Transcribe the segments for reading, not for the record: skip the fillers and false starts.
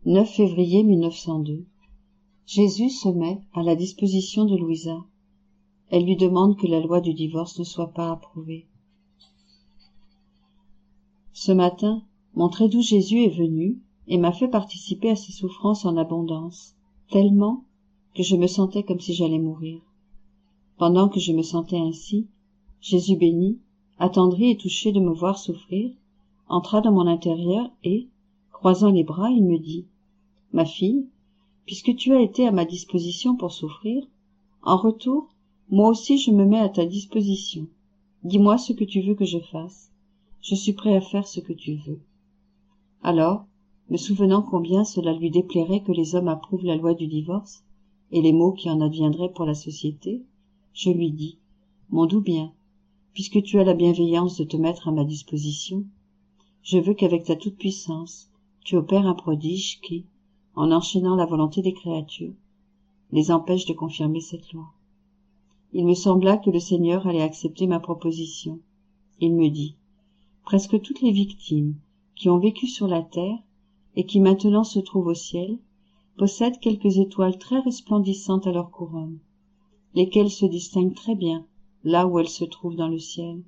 9 février 1902. Jésus se met à la disposition de Louisa. Elle lui demande que la loi du divorce ne soit pas approuvée. Ce matin, mon très doux Jésus est venu et m'a fait participer à ses souffrances en abondance, tellement que je me sentais comme si j'allais mourir. Pendant que je me sentais ainsi, Jésus béni, attendri et touché de me voir souffrir, entra dans mon intérieur et, croisant les bras, il me dit « Ma fille, puisque tu as été à ma disposition pour souffrir, en retour, moi aussi je me mets à ta disposition. Dis-moi ce que tu veux que je fasse. Je suis prêt à faire ce que tu veux. » Alors, me souvenant combien cela lui déplairait que les hommes approuvent la loi du divorce, et les maux qui en adviendraient pour la société, je lui dis « Mon doux bien, puisque tu as la bienveillance de te mettre à ma disposition, je veux qu'avec ta toute-puissance, tu opères un prodige qui, en enchaînant la volonté des créatures, les empêche de confirmer cette loi. » Il me sembla que le Seigneur allait accepter ma proposition. Il me dit « Presque toutes les victimes qui ont vécu sur la terre et qui maintenant se trouvent au ciel possèdent quelques étoiles très resplendissantes à leur couronne, lesquelles se distinguent très bien là où elles se trouvent dans le ciel.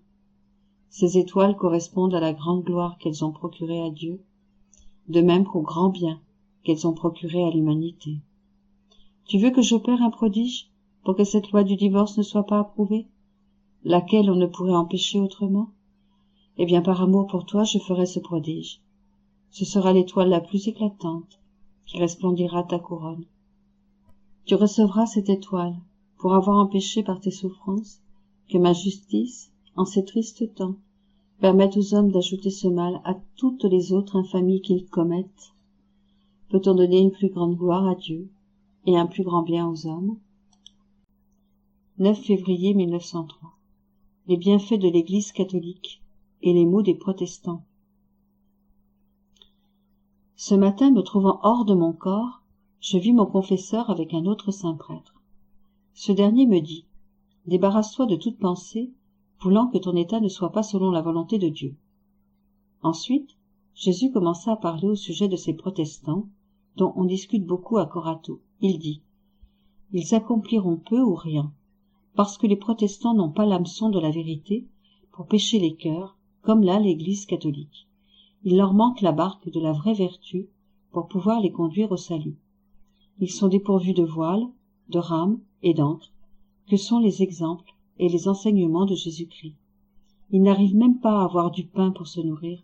Ces étoiles correspondent à la grande gloire qu'elles ont procurée à Dieu, de même qu'au grand bien qu'elles ont procuré à l'humanité. Tu veux que j'opère un prodige pour que cette loi du divorce ne soit pas approuvée, laquelle on ne pourrait empêcher autrement? Eh bien, par amour pour toi, je ferai ce prodige. Ce sera l'étoile la plus éclatante qui resplendira ta couronne. Tu recevras cette étoile pour avoir empêché par tes souffrances que ma justice, en ces tristes temps, permette aux hommes d'ajouter ce mal à toutes les autres infamies qu'ils commettent. Peut-on donner une plus grande gloire à Dieu et un plus grand bien aux hommes? 9 février 1903. Les bienfaits de l'Église catholique et les maux des protestants. Ce matin, me trouvant hors de mon corps, je vis mon confesseur avec un autre saint prêtre. Ce dernier me dit « Débarrasse-toi de toute pensée, voulant que ton état ne soit pas selon la volonté de Dieu. » Ensuite, Jésus commença à parler au sujet de ces protestants, dont on discute beaucoup à Corato. Il dit « Ils accompliront peu ou rien, parce que les protestants n'ont pas l'hameçon de la vérité pour pêcher les cœurs, comme l'a l'Église catholique. Il leur manque la barque de la vraie vertu pour pouvoir les conduire au salut. Ils sont dépourvus de voile, de rames et d'encre, que sont les exemples et les enseignements de Jésus-Christ. Ils n'arrivent même pas à avoir du pain pour se nourrir,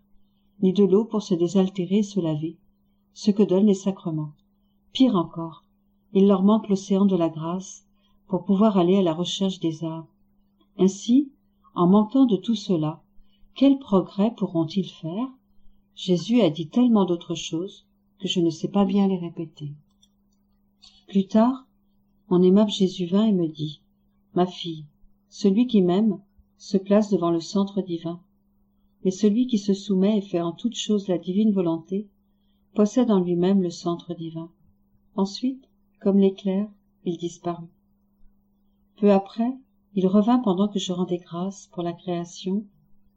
ni de l'eau pour se désaltérer et se laver, ce que donnent les sacrements. Pire encore, il leur manque l'océan de la grâce pour pouvoir aller à la recherche des âmes. Ainsi, en manquant de tout cela, quel progrès pourront-ils faire? Jésus a dit tellement d'autres choses que je ne sais pas bien les répéter. Plus tard, mon aimable Jésus vint et me dit « Ma fille, celui qui m'aime se place devant le centre divin, mais celui qui se soumet et fait en toute chose la divine volonté possède en lui-même le centre divin. » Ensuite, comme l'éclair, il disparut. Peu après, il revint pendant que je rendais grâce pour la création,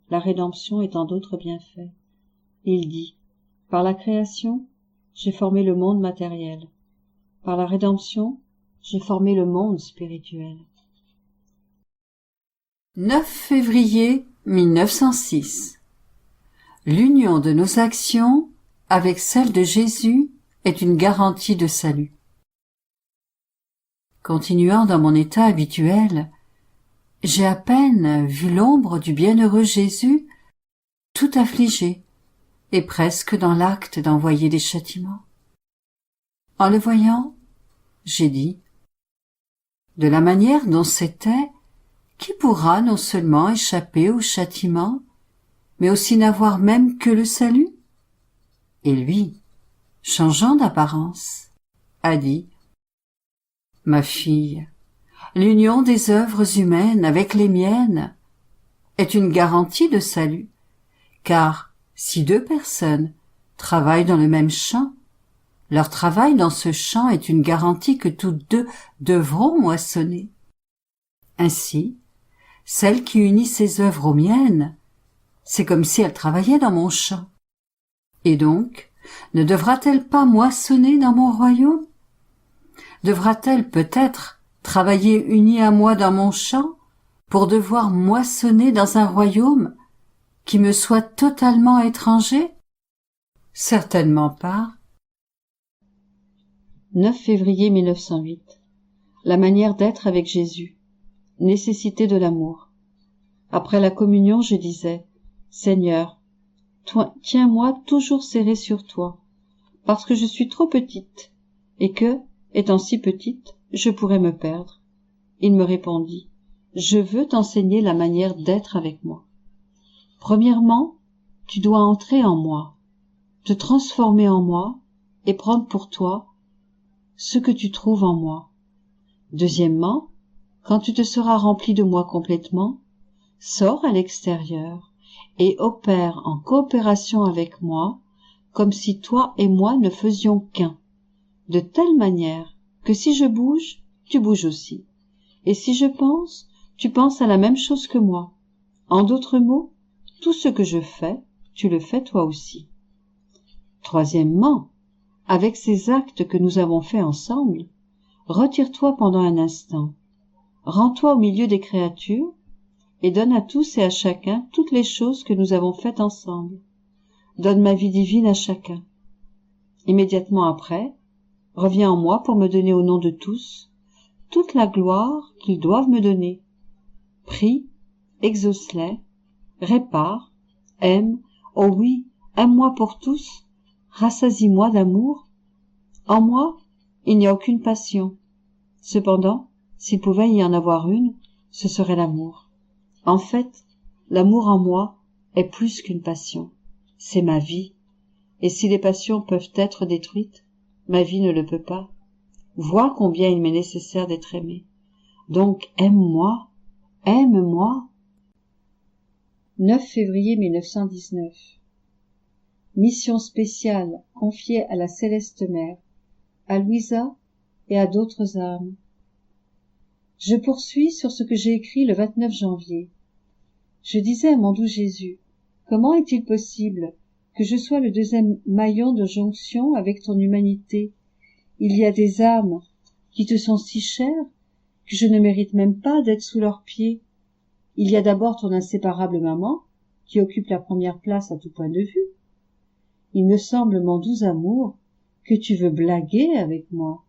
la rédemption et tant d'autres bienfaits. Il dit « Par la création, j'ai formé le monde matériel. Par la rédemption, j'ai formé le monde spirituel. » 9 février 1906. L'union de nos actions avec celle de Jésus est une garantie de salut. Continuant dans mon état habituel, j'ai à peine vu l'ombre du bienheureux Jésus tout affligé et presque dans l'acte d'envoyer des châtiments. En le voyant, j'ai dit « De la manière dont c'était, qui pourra non seulement échapper au châtiment, mais aussi n'avoir même que le salut ?» Et lui, changeant d'apparence, a dit « Ma fille, l'union des œuvres humaines avec les miennes est une garantie de salut, car si deux personnes travaillent dans le même champ, leur travail dans ce champ est une garantie que toutes deux devront moissonner. Ainsi, celle qui unit ses œuvres aux miennes, c'est comme si elle travaillait dans mon champ. Et donc, ne devra-t-elle pas moissonner dans mon royaume? Devra-t-elle peut-être travailler unie à moi dans mon champ pour devoir moissonner dans un royaume qui me soit totalement étranger? Certainement pas. 9 février 1908. La manière d'être avec Jésus. Nécessité de l'amour. Après la communion, je disais, Seigneur, tiens-moi toujours serré sur toi, parce que je suis trop petite, et que, étant si petite, je pourrais me perdre. Il me répondit, je veux t'enseigner la manière d'être avec moi. Premièrement, tu dois entrer en moi, te transformer en moi et prendre pour toi ce que tu trouves en moi. Deuxièmement, quand tu te seras rempli de moi complètement, sors à l'extérieur et opère en coopération avec moi, comme si toi et moi ne faisions qu'un, de telle manière que si je bouge, tu bouges aussi, et si je pense, tu penses à la même chose que moi. En d'autres mots, tout ce que je fais, tu le fais toi aussi. Troisièmement, avec ces actes que nous avons faits ensemble, retire-toi pendant un instant, rends-toi au milieu des créatures, et donne à tous et à chacun toutes les choses que nous avons faites ensemble. Donne ma vie divine à chacun. Immédiatement après, reviens en moi pour me donner au nom de tous toute la gloire qu'ils doivent me donner. Prie, exauce-les, répare, aime, oh oui, aime-moi pour tous, rassasie-moi d'amour. En moi, il n'y a aucune passion. Cependant, s'il pouvait y en avoir une, ce serait l'amour. En fait, l'amour en moi est plus qu'une passion. C'est ma vie. Et si les passions peuvent être détruites, ma vie ne le peut pas. Vois combien il m'est nécessaire d'être aimé. Donc aime-moi, aime-moi. 9 février 1919. Mission spéciale confiée à la Céleste Mère, à Louisa et à d'autres âmes. Je poursuis sur ce que j'ai écrit le 29 janvier. Je disais à mon doux Jésus, comment est-il possible que je sois le deuxième maillon de jonction avec ton humanité? Il y a des âmes qui te sont si chères que je ne mérite même pas d'être sous leurs pieds. Il y a d'abord ton inséparable maman, qui occupe la première place à tout point de vue. Il me semble, mon doux amour, que tu veux blaguer avec moi.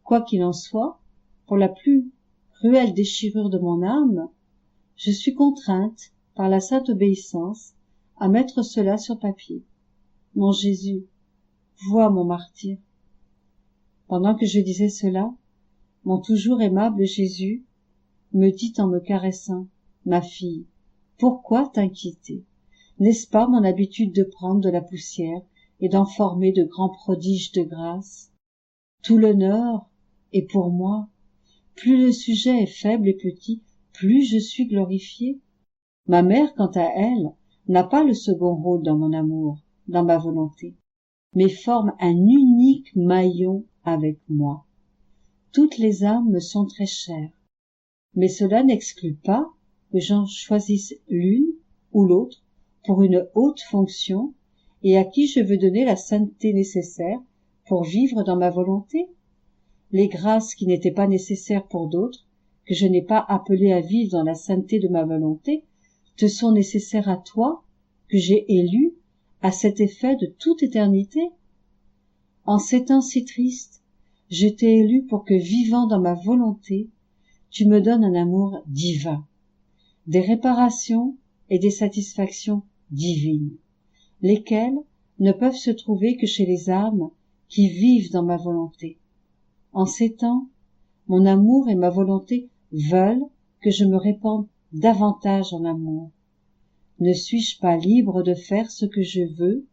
Quoi qu'il en soit, pour la plus cruelle déchirure de mon âme, je suis contrainte, par la sainte obéissance, à mettre cela sur papier. Mon Jésus, vois mon martyr. Pendant que je disais cela, mon toujours aimable Jésus me dit en me caressant, ma fille, pourquoi t'inquiéter? N'est-ce pas mon habitude de prendre de la poussière et d'en former de grands prodiges de grâce? Tout l'honneur est pour moi. Plus le sujet est faible et petit, plus je suis glorifiée. Ma mère, quant à elle, n'a pas le second rôle dans mon amour, dans ma volonté, mais forme un unique maillon avec moi. Toutes les âmes me sont très chères, mais cela n'exclut pas que j'en choisisse l'une ou l'autre pour une haute fonction et à qui je veux donner la sainteté nécessaire pour vivre dans ma volonté. Les grâces qui n'étaient pas nécessaires pour d'autres, que je n'ai pas appelées à vivre dans la sainteté de ma volonté, te sont nécessaires à toi, que j'ai élu à cet effet de toute éternité. En ces temps si tristes, je t'ai élu pour que, vivant dans ma volonté, tu me donnes un amour divin, des réparations et des satisfactions divines, lesquelles ne peuvent se trouver que chez les âmes qui vivent dans ma volonté. En ces temps, mon amour et ma volonté veulent que je me répande davantage en amour. Ne suis-je pas libre de faire ce que je veux?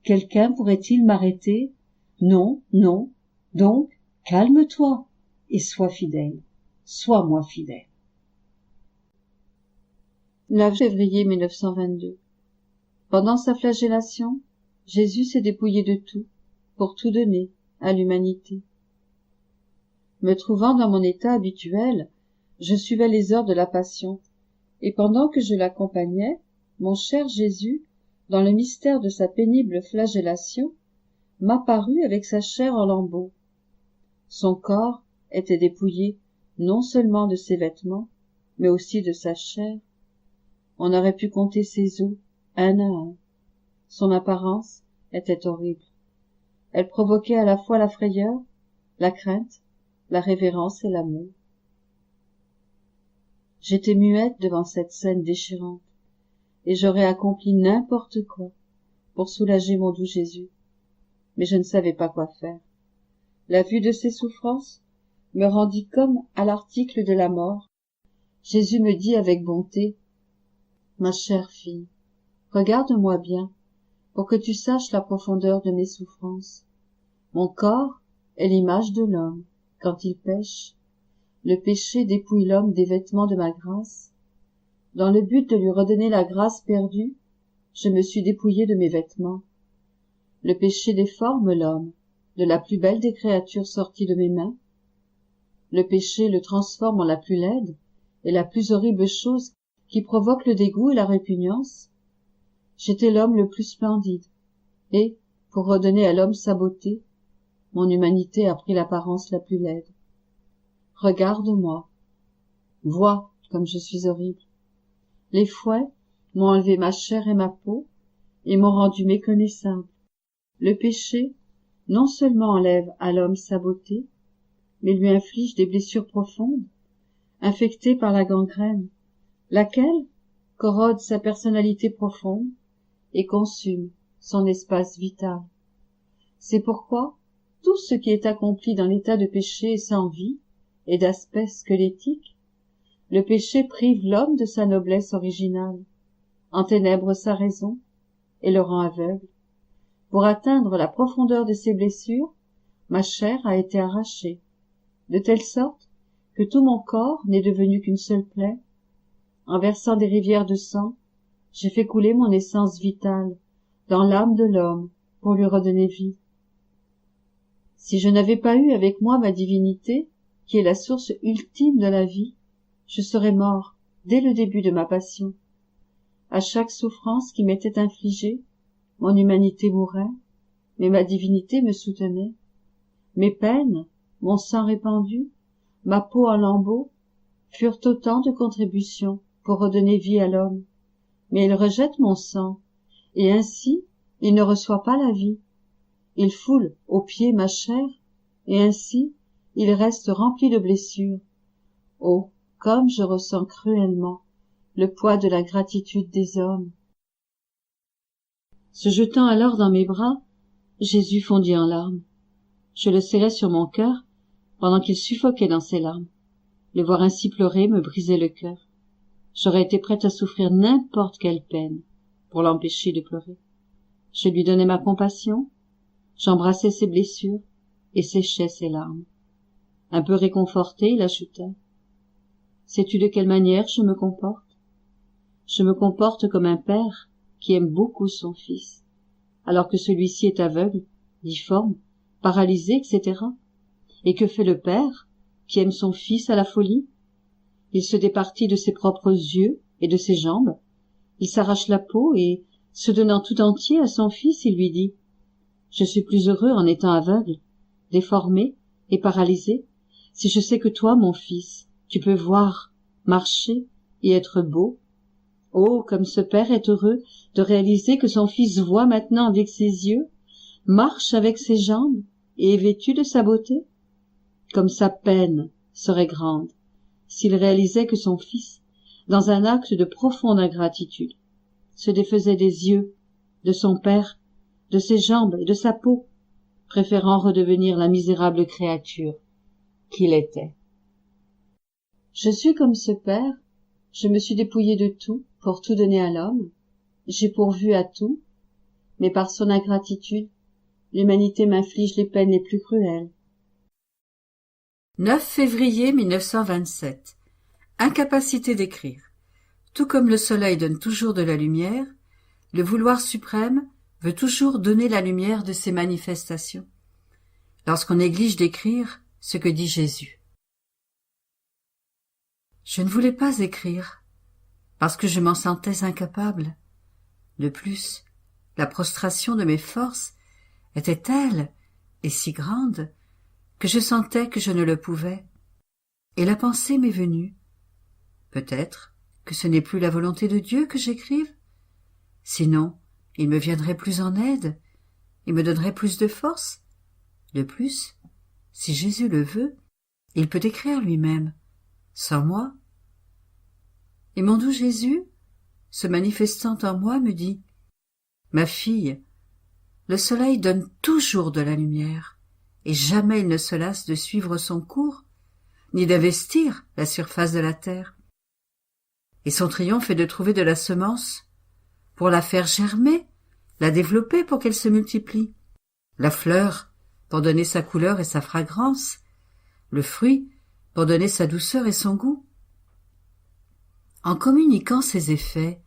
Quelqu'un pourrait-il m'arrêter? Non, non. Donc, calme-toi et sois fidèle. Sois-moi fidèle. 9 février 1922. Pendant sa flagellation, Jésus s'est dépouillé de tout pour tout donner à l'humanité. Me trouvant dans mon état habituel, je suivais les heures de la Passion, et pendant que je l'accompagnais, mon cher Jésus, dans le mystère de sa pénible flagellation, m'apparut avec sa chair en lambeaux. Son corps était dépouillé non seulement de ses vêtements, mais aussi de sa chair. On aurait pu compter ses os, un à un. Son apparence était horrible. Elle provoquait à la fois la frayeur, la crainte, la révérence et l'amour. J'étais muette devant cette scène déchirante, et j'aurais accompli n'importe quoi pour soulager mon doux Jésus, mais je ne savais pas quoi faire. La vue de ses souffrances me rendit comme à l'article de la mort. Jésus me dit avec bonté, « Ma chère fille, regarde-moi bien, pour que tu saches la profondeur de mes souffrances. Mon corps est l'image de l'homme quand il pêche. Le péché dépouille l'homme des vêtements de ma grâce. Dans le but de lui redonner la grâce perdue, je me suis dépouillée de mes vêtements. Le péché déforme l'homme, de la plus belle des créatures sorties de mes mains. Le péché le transforme en la plus laide et la plus horrible chose qui provoque le dégoût et la répugnance. J'étais l'homme le plus splendide, et, pour redonner à l'homme sa beauté, mon humanité a pris l'apparence la plus laide. Regarde-moi, vois comme je suis horrible. Les fouets m'ont enlevé ma chair et ma peau, et m'ont rendu méconnaissable. Le péché non seulement enlève à l'homme sa beauté, mais lui inflige des blessures profondes, infectées par la gangrène, laquelle corrode sa personnalité profonde et consume son espace vital. C'est pourquoi tout ce qui est accompli dans l'état de péché est sans vie et d'aspect squelettique. Le péché prive l'homme de sa noblesse originale, enténèbre sa raison et le rend aveugle. Pour atteindre la profondeur de ses blessures, ma chair a été arrachée, de telle sorte que tout mon corps n'est devenu qu'une seule plaie. En versant des rivières de sang, j'ai fait couler mon essence vitale dans l'âme de l'homme pour lui redonner vie. Si je n'avais pas eu avec moi ma divinité, qui est la source ultime de la vie, je serais mort dès le début de ma passion. À chaque souffrance qui m'était infligée, mon humanité mourait, mais ma divinité me soutenait. Mes peines, mon sang répandu, ma peau en lambeaux, furent autant de contributions pour redonner vie à l'homme. Mais il rejette mon sang, et ainsi il ne reçoit pas la vie. Il foule aux pieds ma chair, et ainsi il reste rempli de blessures. Oh, comme je ressens cruellement le poids de la gratitude des hommes. Se jetant alors dans mes bras, Jésus fondit en larmes. Je le serrai sur mon cœur pendant qu'il suffoquait dans ses larmes. Le voir ainsi pleurer me brisait le cœur. J'aurais été prête à souffrir n'importe quelle peine pour l'empêcher de pleurer. Je lui donnais ma compassion, j'embrassais ses blessures et séchais ses larmes. Un peu réconforté, il ajouta, « Sais-tu de quelle manière je me comporte? Je me comporte comme un père qui aime beaucoup son fils, alors que celui-ci est aveugle, difforme, paralysé, etc. Et que fait le père qui aime son fils à la folie? Il se départit de ses propres yeux et de ses jambes, il s'arrache la peau et, se donnant tout entier à son fils, il lui dit « Je suis plus heureux en étant aveugle, déformé et paralysé, si je sais que toi, mon fils, tu peux voir, marcher et être beau. Oh, comme ce père est heureux de réaliser que son fils voit maintenant avec ses yeux, marche avec ses jambes et est vêtu de sa beauté. Comme sa peine serait grande s'il réalisait que son fils, dans un acte de profonde ingratitude, se défaisait des yeux, de son père, de ses jambes et de sa peau, préférant redevenir la misérable créature qu'il était. Je suis comme ce père, je me suis dépouillée de tout pour tout donner à l'homme, j'ai pourvu à tout, mais par son ingratitude, l'humanité m'inflige les peines les plus cruelles. 9 février 1927. Incapacité d'écrire. Tout comme le soleil donne toujours de la lumière, le vouloir suprême veut toujours donner la lumière de ses manifestations. Lorsqu'on néglige d'écrire ce que dit Jésus. Je ne voulais pas écrire, parce que je m'en sentais incapable. De plus, la prostration de mes forces était telle et si grande que je sentais que je ne le pouvais. Et la pensée m'est venue. Peut-être que ce n'est plus la volonté de Dieu que j'écrive. Sinon, il me viendrait plus en aide, il me donnerait plus de force. De plus, si Jésus le veut, il peut écrire lui-même, sans moi. Et mon doux Jésus, se manifestant en moi, me dit « Ma fille, le soleil donne toujours de la lumière, et jamais il ne se lasse de suivre son cours, ni d'investir la surface de la terre. Et son triomphe est de trouver de la semence pour la faire germer, la développer pour qu'elle se multiplie, la fleur pour donner sa couleur et sa fragrance, le fruit pour donner sa douceur et son goût. En communiquant ses effets,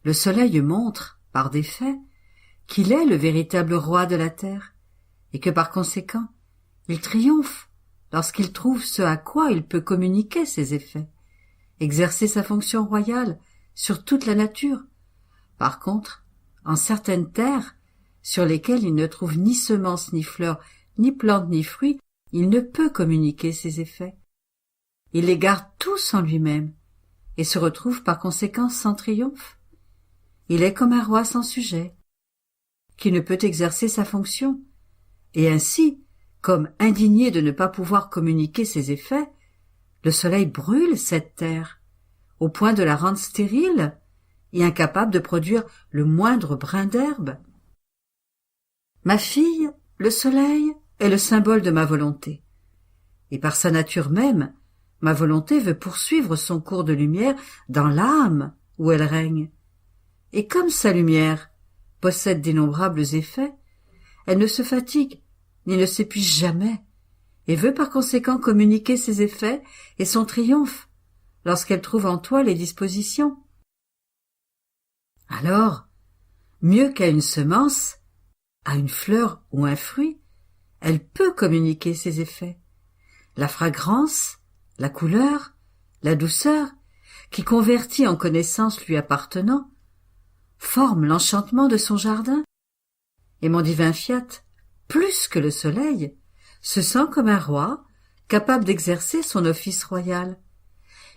le soleil montre, par des faits, qu'il est le véritable roi de la terre, et que par conséquent, il triomphe lorsqu'il trouve ce à quoi il peut communiquer ses effets, exercer sa fonction royale sur toute la nature. Par contre, en certaines terres, sur lesquelles il ne trouve ni semences, ni fleurs, ni plantes, ni fruits, il ne peut communiquer ses effets. Il les garde tous en lui-même, et se retrouve par conséquent sans triomphe. Il est comme un roi sans sujet, qui ne peut exercer sa fonction, et ainsi, comme indigné de ne pas pouvoir communiquer ses effets, le soleil brûle cette terre, au point de la rendre stérile et incapable de produire le moindre brin d'herbe. Ma fille, le soleil, est le symbole de ma volonté, et par sa nature même, ma volonté veut poursuivre son cours de lumière dans l'âme où elle règne. Et comme sa lumière possède d'innombrables effets, elle ne se fatigue ni ne s'épuise jamais, et veut par conséquent communiquer ses effets et son triomphe lorsqu'elle trouve en toi les dispositions. Alors, mieux qu'à une semence, à une fleur ou un fruit, elle peut communiquer ses effets. La fragrance, la couleur, la douceur, qui convertie en connaissance lui appartenant, forme l'enchantement de son jardin. Et mon divin Fiat, plus que le soleil, se sent comme un roi capable d'exercer son office royal.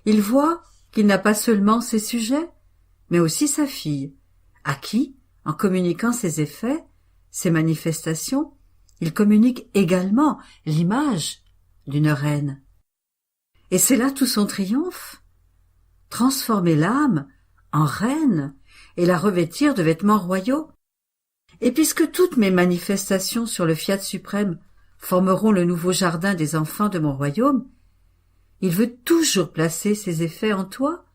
Il voit qu'il n'a pas seulement ses sujets, mais aussi sa fille, à qui, en communiquant ses effets, ses manifestations, il communique également l'image d'une reine. Et c'est là tout son triomphe. Transformer l'âme en reine et la revêtir de vêtements royaux. Et puisque toutes mes manifestations sur le Fiat suprême formeront le nouveau jardin des enfants de mon royaume, il veut toujours placer ses effets en toi,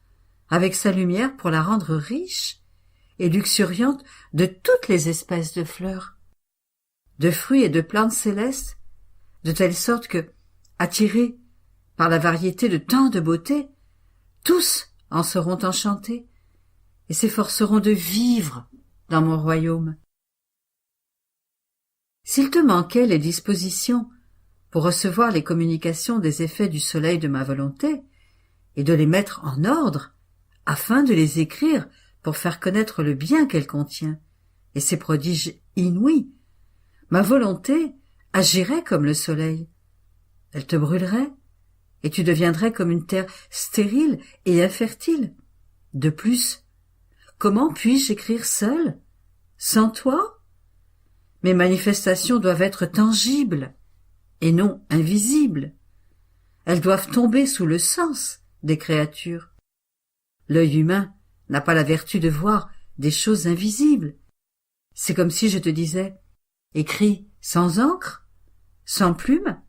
avec sa lumière pour la rendre riche et luxuriante de toutes les espèces de fleurs, de fruits et de plantes célestes, de telle sorte que, attirés par la variété de tant de beautés, tous en seront enchantés et s'efforceront de vivre dans mon royaume. S'il te manquait les dispositions pour recevoir les communications des effets du soleil de ma volonté et de les mettre en ordre afin de les écrire pour faire connaître le bien qu'elle contient et ses prodiges inouïs, ma volonté agirait comme le soleil. Elle te brûlerait et tu deviendrais comme une terre stérile et infertile. De plus, comment puis-je écrire seul, sans toi? Mes manifestations doivent être tangibles et non invisibles. Elles doivent tomber sous le sens des créatures. L'œil humain n'a pas la vertu de voir des choses invisibles. C'est comme si je te disais « Écris sans encre, sans plume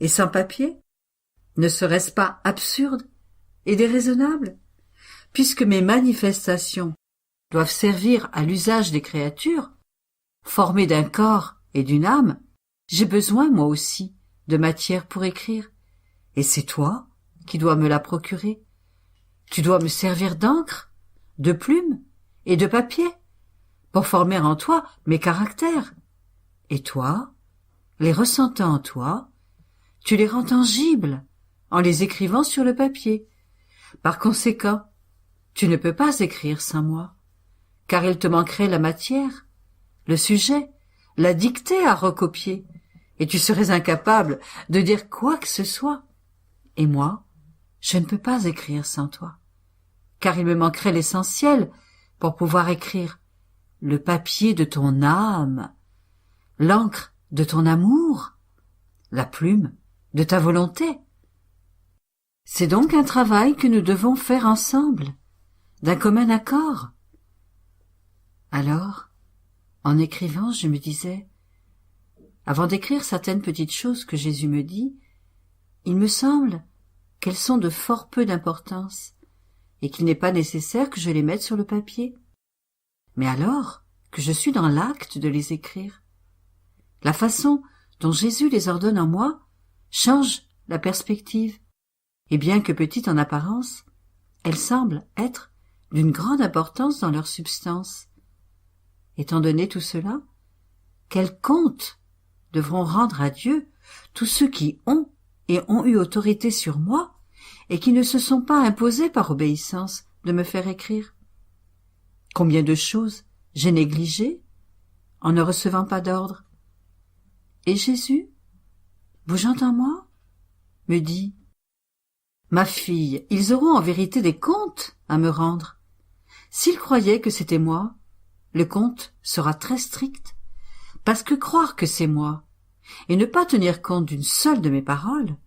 et sans papier ». Ne serait-ce pas absurde et déraisonnable? Puisque mes manifestations doivent servir à l'usage des créatures, formées d'un corps et d'une âme, j'ai besoin, moi aussi, de matière pour écrire. Et c'est toi qui dois me la procurer. Tu dois me servir d'encre, de plume et de papier, pour former en toi mes caractères. Et toi, les ressentant en toi, tu les rends tangibles en les écrivant sur le papier. Par conséquent, tu ne peux pas écrire sans moi, car il te manquerait la matière, le sujet, la dicter à recopier, et tu serais incapable de dire quoi que ce soit. Et moi, je ne peux pas écrire sans toi, car il me manquerait l'essentiel pour pouvoir écrire: le papier de ton âme, l'encre de ton amour, la plume de ta volonté. C'est donc un travail que nous devons faire ensemble, d'un commun accord. Alors, en écrivant, je me disais, avant d'écrire certaines petites choses que Jésus me dit, il me semble qu'elles sont de fort peu d'importance, et qu'il n'est pas nécessaire que je les mette sur le papier. Mais alors que je suis dans l'acte de les écrire, la façon dont Jésus les ordonne en moi change la perspective, et bien que petite en apparence, elle semble être d'une grande importance dans leur substance. Étant donné tout cela, quel compte devront rendre à Dieu tous ceux qui ont et ont eu autorité sur moi et qui ne se sont pas imposés par obéissance de me faire écrire? Combien de choses j'ai négligées en ne recevant pas d'ordre? Et Jésus, bougeant en moi, me dit: ma fille, ils auront en vérité des comptes à me rendre. S'ils croyaient que c'était moi, le compte sera très strict, parce que croire que c'est moi et ne pas tenir compte d'une seule de mes paroles,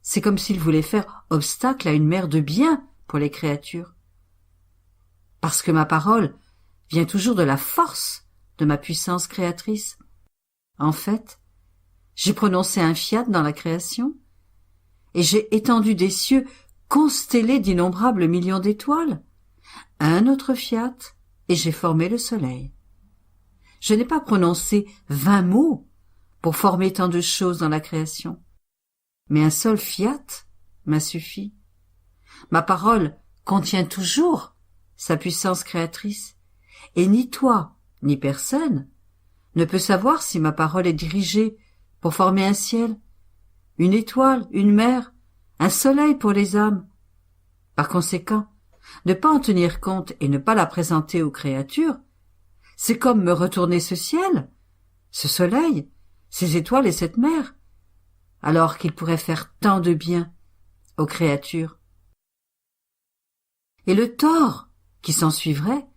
c'est comme s'ils voulaient faire obstacle à une mère de bien pour les créatures. Parce que ma parole vient toujours de la force de ma puissance créatrice. En fait, j'ai prononcé un fiat dans la création, et j'ai étendu des cieux constellés d'innombrables millions d'étoiles, un autre fiat, et j'ai formé le soleil. Je n'ai pas prononcé 20 mots pour former tant de choses dans la création, mais un seul fiat m'a suffi. Ma parole contient toujours sa puissance créatrice, et ni toi, ni personne ne peut savoir si ma parole est dirigée pour former un ciel, une étoile, une mer, un soleil pour les âmes. Par conséquent, ne pas en tenir compte et ne pas la présenter aux créatures, c'est comme me retourner ce ciel, ce soleil, ces étoiles et cette mer, alors qu'il pourrait faire tant de bien aux créatures. Et le tort qui s'ensuivrait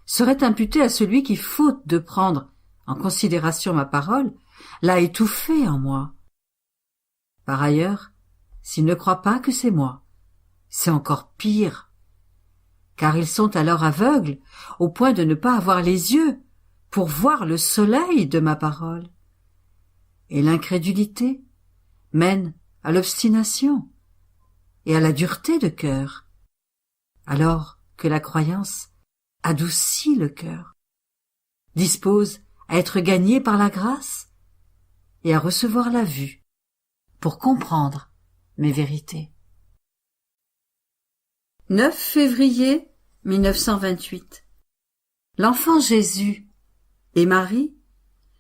serait imputé à celui qui, faute de prendre en considération ma parole, l'a étouffée en moi. Par ailleurs, s'ils ne croient pas que c'est moi, c'est encore pire, car ils sont alors aveugles au point de ne pas avoir les yeux pour voir le soleil de ma parole. Et l'incrédulité mène à l'obstination et à la dureté de cœur, alors que la croyance adoucit le cœur, dispose à être gagné par la grâce et à recevoir la vue pour comprendre mes vérités. 9 février 1928. L'enfant Jésus et Marie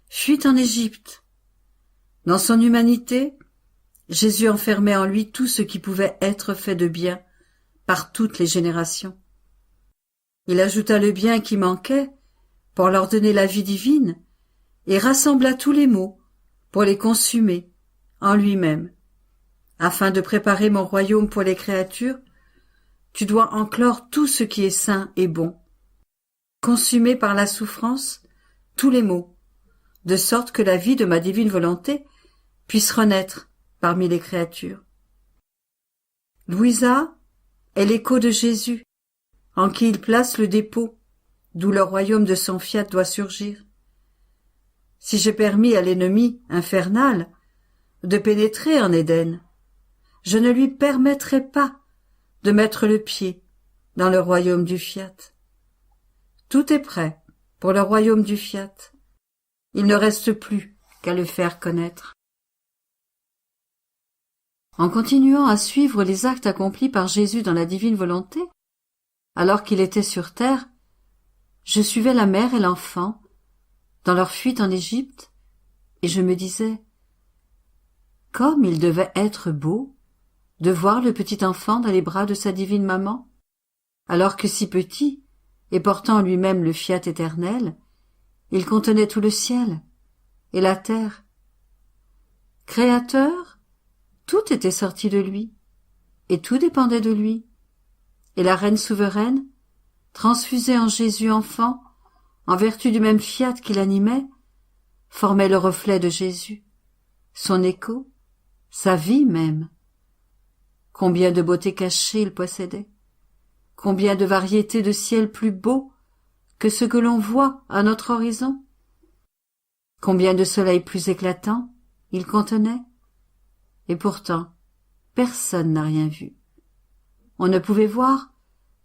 fuient en Égypte. Dans son humanité, Jésus enfermait en lui tout ce qui pouvait être fait de bien par toutes les générations. Il ajouta le bien qui manquait pour leur donner la vie divine et rassembla tous les maux pour les consumer en lui-même. Afin de préparer mon royaume pour les créatures, tu dois en clore tout ce qui est sain et bon, consumer par la souffrance tous les maux, de sorte que la vie de ma divine volonté puisse renaître parmi les créatures. Louisa est l'écho de Jésus, en qui il place le dépôt, d'où le royaume de son fiat doit surgir. Si j'ai permis à l'ennemi infernal de pénétrer en Éden, je ne lui permettrai pas de mettre le pied dans le royaume du fiat. Tout est prêt pour le royaume du fiat. Il ne reste plus qu'à le faire connaître. En continuant à suivre les actes accomplis par Jésus dans la divine volonté, alors qu'il était sur terre, je suivais la mère et l'enfant dans leur fuite en Égypte, et je me disais, comme il devait être beau de voir le petit enfant dans les bras de sa divine maman, alors que si petit, et portant en lui-même le fiat éternel, il contenait tout le ciel, et la terre. Créateur, tout était sorti de lui, et tout dépendait de lui. Et la reine souveraine, transfusée en Jésus enfant, en vertu du même fiat qui l'animait, formait le reflet de Jésus, son écho, sa vie même. Combien de beautés cachées il possédait, combien de variétés de ciel plus beaux que ce que l'on voit à notre horizon, combien de soleils plus éclatants il contenait, et pourtant personne n'a rien vu. On ne pouvait voir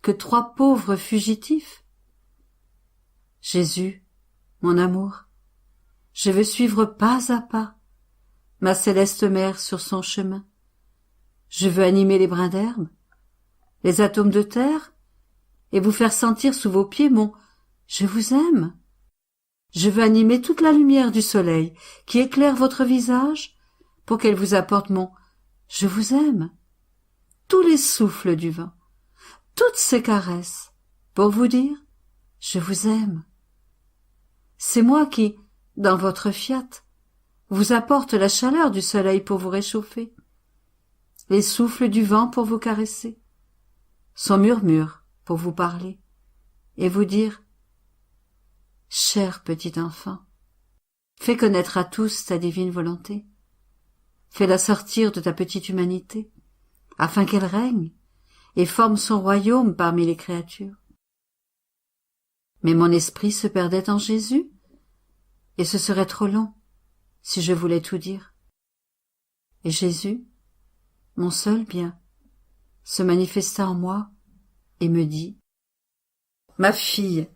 que 3 pauvres fugitifs. Jésus, mon amour, je veux suivre pas à pas ma céleste mère sur son chemin. Je veux animer les brins d'herbe, les atomes de terre, et vous faire sentir sous vos pieds mon « je vous aime ». Je veux animer toute la lumière du soleil qui éclaire votre visage pour qu'elle vous apporte mon « je vous aime ». Tous les souffles du vent, toutes ces caresses pour vous dire « je vous aime ». C'est moi qui, dans votre fiat, vous apporte la chaleur du soleil pour vous réchauffer, les souffles du vent pour vous caresser, son murmure pour vous parler et vous dire « cher petit enfant, fais connaître à tous ta divine volonté, fais-la sortir de ta petite humanité, afin qu'elle règne et forme son royaume parmi les créatures. » Mais mon esprit se perdait en Jésus, et ce serait trop long si je voulais tout dire. Et Jésus, mon seul bien, se manifesta en moi et me dit « Ma fille,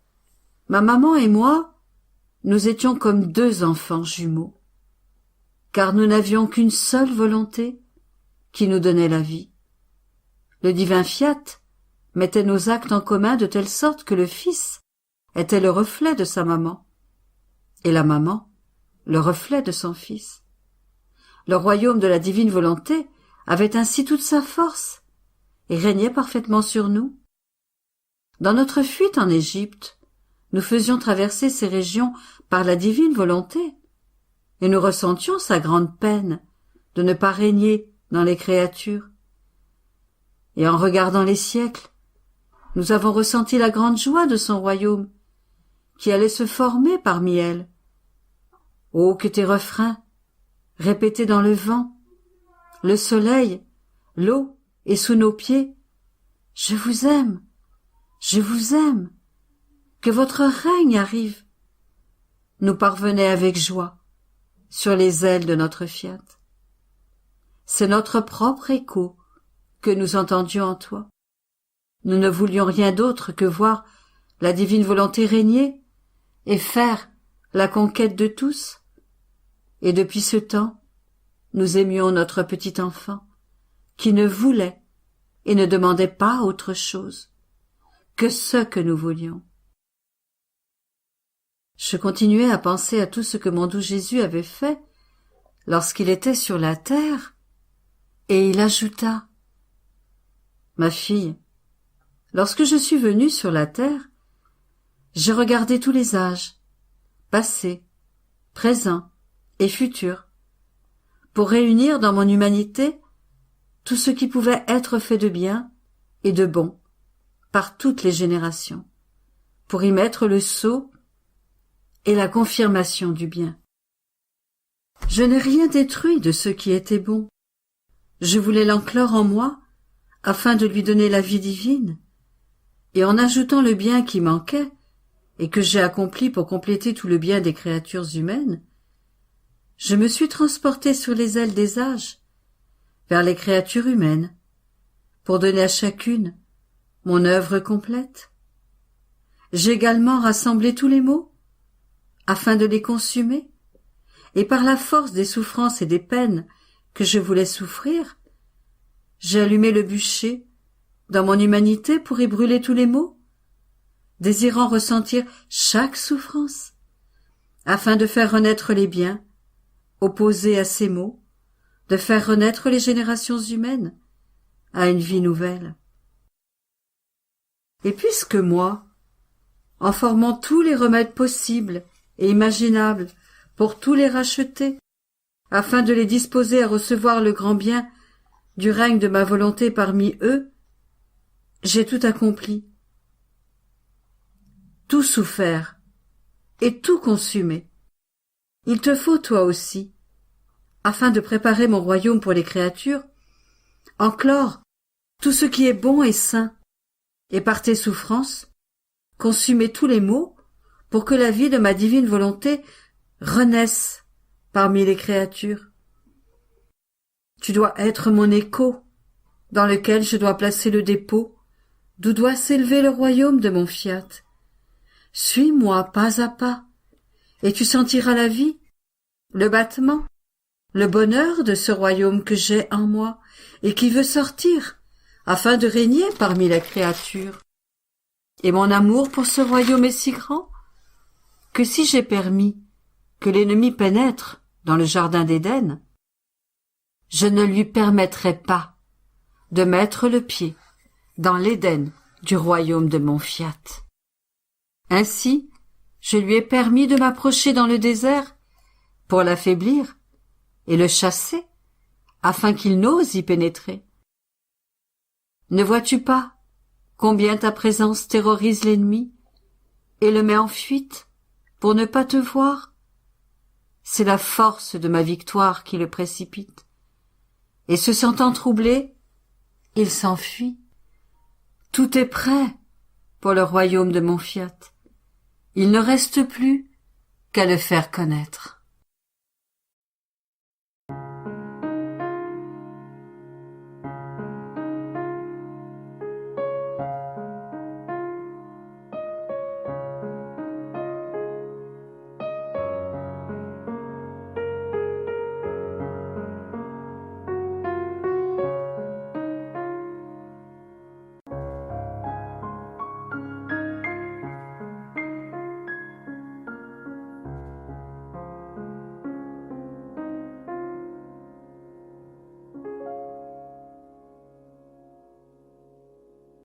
ma maman et moi, nous étions comme 2 enfants jumeaux, car nous n'avions qu'une seule volonté qui nous donnait la vie. Le divin fiat mettait nos actes en commun de telle sorte que le Fils était le reflet de sa maman, et la maman le reflet de son Fils. Le royaume de la divine volonté avait ainsi toute sa force et régnait parfaitement sur nous. Dans notre fuite en Égypte, nous faisions traverser ces régions par la divine volonté, et nous ressentions sa grande peine de ne pas régner dans les créatures. Et en regardant les siècles, nous avons ressenti la grande joie de son royaume, qui allait se former parmi elles. Oh, que tes refrains, répétés dans le vent, le soleil, l'eau et sous nos pieds, je vous aime, que votre règne arrive, nous parvenaient avec joie sur les ailes de notre fiat. C'est notre propre écho que nous entendions en toi. Nous ne voulions rien d'autre que voir la divine volonté régner et faire la conquête de tous. Et depuis ce temps, nous aimions notre petit enfant, qui ne voulait et ne demandait pas autre chose que ce que nous voulions. Je continuais à penser à tout ce que mon doux Jésus avait fait lorsqu'il était sur la terre, et il ajouta « Ma fille, lorsque je suis venu sur la terre, j'ai regardé tous les âges, passé, présent et futur, pour réunir dans mon humanité tout ce qui pouvait être fait de bien et de bon par toutes les générations, pour y mettre le sceau et la confirmation du bien. Je n'ai rien détruit de ce qui était bon. Je voulais l'enclore en moi afin de lui donner la vie divine, et en ajoutant le bien qui manquait et que j'ai accompli pour compléter tout le bien des créatures humaines, je me suis transporté sur les ailes des âges vers les créatures humaines pour donner à chacune mon œuvre complète. J'ai également rassemblé tous les maux afin de les consumer, et par la force des souffrances et des peines que je voulais souffrir, j'ai allumé le bûcher dans mon humanité pour y brûler tous les maux, désirant ressentir chaque souffrance, afin de faire renaître les biens, opposés à ces maux, de faire renaître les générations humaines à une vie nouvelle. Et puisque moi, en formant tous les remèdes possibles et imaginables pour tous les racheter, afin de les disposer à recevoir le grand bien du règne de ma volonté parmi eux, j'ai tout accompli, tout souffert et tout consumé. Il te faut toi aussi, afin de préparer mon royaume pour les créatures, enclore tout ce qui est bon et sain, et par tes souffrances, consumer tous les maux pour que la vie de ma divine volonté renaisse parmi les créatures. Tu dois être mon écho, dans lequel je dois placer le dépôt, d'où doit s'élever le royaume de mon fiat. Suis-moi pas à pas, et tu sentiras la vie, le battement, le bonheur de ce royaume que j'ai en moi, et qui veut sortir, afin de régner parmi les créatures. Et mon amour pour ce royaume est si grand, que si j'ai permis que l'ennemi pénètre dans le jardin d'Éden, je ne lui permettrai pas de mettre le pied dans l'Éden du royaume de mon fiat. Ainsi, je lui ai permis de m'approcher dans le désert pour l'affaiblir et le chasser, afin qu'il n'ose y pénétrer. Ne vois-tu pas combien ta présence terrorise l'ennemi et le met en fuite pour ne pas te voir? C'est la force de ma victoire qui le précipite. Et se sentant troublé, il s'enfuit. Tout est prêt pour le royaume de mon fiat. Il ne reste plus qu'à le faire connaître.